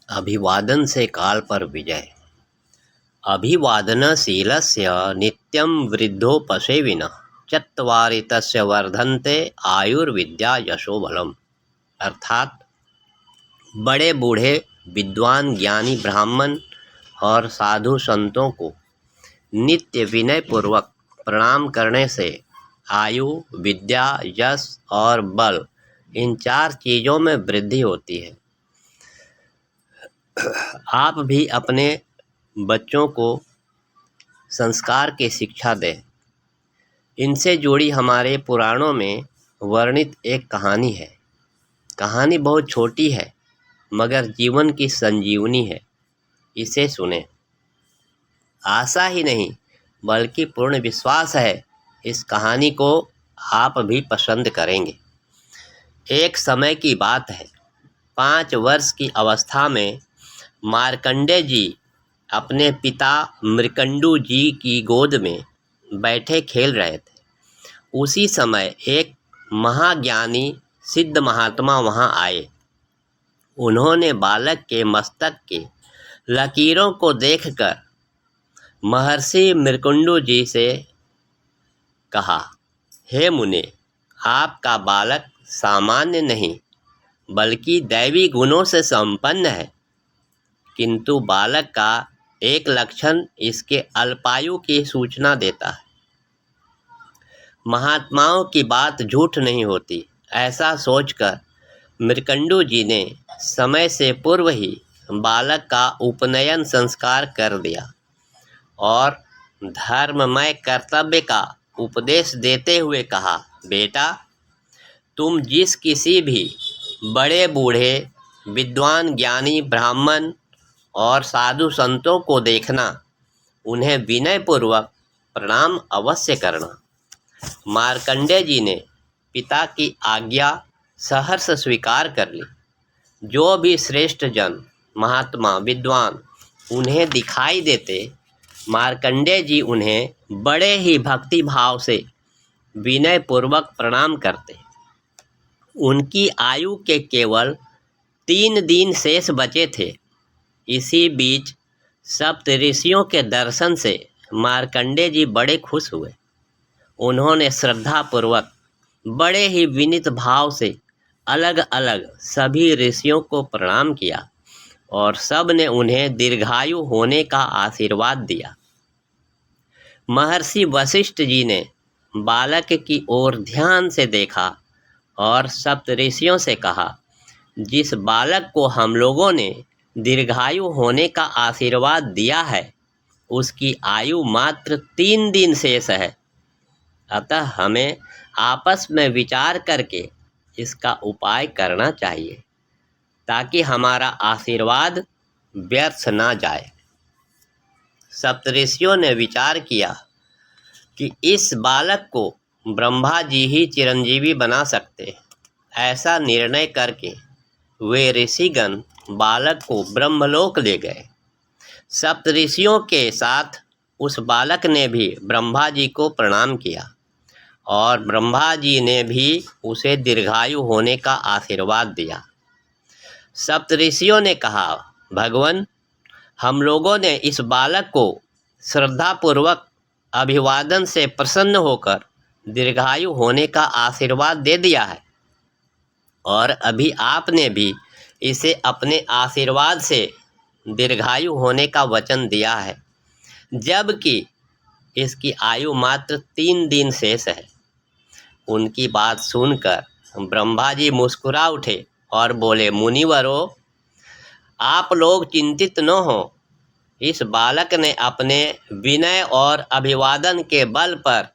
अभिवादन से काल पर विजय। अभिवादनशीलस्य नित्यं वृद्धोपसेविनः चत्वारि तस्य वर्धन्ते आयुर्विद्या यशो बलम्। अर्थात बड़े बूढ़े विद्वान ज्ञानी ब्राह्मण और साधु संतों को नित्य विनय पूर्वक प्रणाम करने से आयु, विद्या, यश और बल, इन 4 चीज़ों में वृद्धि होती है। आप भी अपने बच्चों को संस्कार की शिक्षा दें। इनसे जुड़ी हमारे पुराणों में वर्णित एक कहानी है। कहानी बहुत छोटी है मगर जीवन की संजीवनी है। इसे सुने। आशा ही नहीं बल्कि पूर्ण विश्वास है इस कहानी को आप भी पसंद करेंगे। एक समय की बात है। 5 वर्ष की अवस्था में मार्कंडेय जी अपने पिता मृकंडू जी की गोद में बैठे खेल रहे थे। उसी समय एक महाज्ञानी सिद्ध महात्मा वहां आए। उन्होंने बालक के मस्तक के लकीरों को देखकर महर्षि मृकंडू जी से कहा, हे मुने, आपका बालक सामान्य नहीं बल्कि दैवी गुणों से संपन्न है, किंतु बालक का एक लक्षण इसके अल्पायु की सूचना देता है। महात्माओं की बात झूठ नहीं होती। ऐसा सोचकर मृकंडू जी ने समय से पूर्व ही बालक का उपनयन संस्कार कर दिया और धर्ममय कर्तव्य का उपदेश देते हुए कहा, बेटा, तुम जिस किसी भी बड़े बूढ़े विद्वान ज्ञानी ब्राह्मण और साधु संतों को देखना, उन्हें विनय पूर्वक प्रणाम अवश्य करना। मार्कंडेय जी ने पिता की आज्ञा सहर्ष स्वीकार कर ली। जो भी श्रेष्ठ जन, महात्मा, विद्वान उन्हें दिखाई देते, मार्कंडेय जी उन्हें बड़े ही भक्ति भाव से विनय पूर्वक प्रणाम करते। उनकी आयु के केवल 3 दिन शेष बचे थे। इसी बीच सप्त ऋषियों के दर्शन से मार्कंडेय जी बड़े खुश हुए। उन्होंने श्रद्धा पूर्वक बड़े ही विनीत भाव से अलग अलग सभी ऋषियों को प्रणाम किया और सब ने उन्हें दीर्घायु होने का आशीर्वाद दिया। महर्षि वशिष्ठ जी ने बालक की ओर ध्यान से देखा और सप्त ऋषियों से कहा, जिस बालक को हम लोगों ने दीर्घायु होने का आशीर्वाद दिया है, उसकी आयु मात्र 3 दिन शेष है। अतः हमें आपस में विचार करके इसका उपाय करना चाहिए ताकि हमारा आशीर्वाद व्यर्थ ना जाए। सप्तऋषियों ने विचार किया कि इस बालक को ब्रह्मा जी ही चिरंजीवी बना सकते। ऐसा निर्णय करके वे ऋषिगण बालक को ब्रह्मलोक ले गए। सप्तऋषियों के साथ उस बालक ने भी ब्रह्मा जी को प्रणाम किया और ब्रह्मा जी ने भी उसे दीर्घायु होने का आशीर्वाद दिया। सप्तऋषियों ने कहा, भगवान, हम लोगों ने इस बालक को श्रद्धापूर्वक अभिवादन से प्रसन्न होकर दीर्घायु होने का आशीर्वाद दे दिया है और अभी आपने भी इसे अपने आशीर्वाद से दीर्घायु होने का वचन दिया है, जबकि इसकी आयु मात्र 3 दिन शेष है। उनकी बात सुनकर ब्रह्मा जी मुस्कुरा उठे और बोले, मुनिवरों, आप लोग चिंतित न हो। इस बालक ने अपने विनय और अभिवादन के बल पर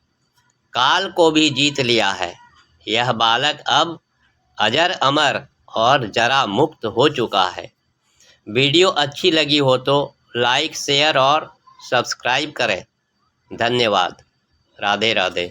काल को भी जीत लिया है। यह बालक अब अजर अमर और जरा मुक्त हो चुका है। वीडियो अच्छी लगी हो तो लाइक, शेयर और सब्सक्राइब करें। धन्यवाद। राधे राधे।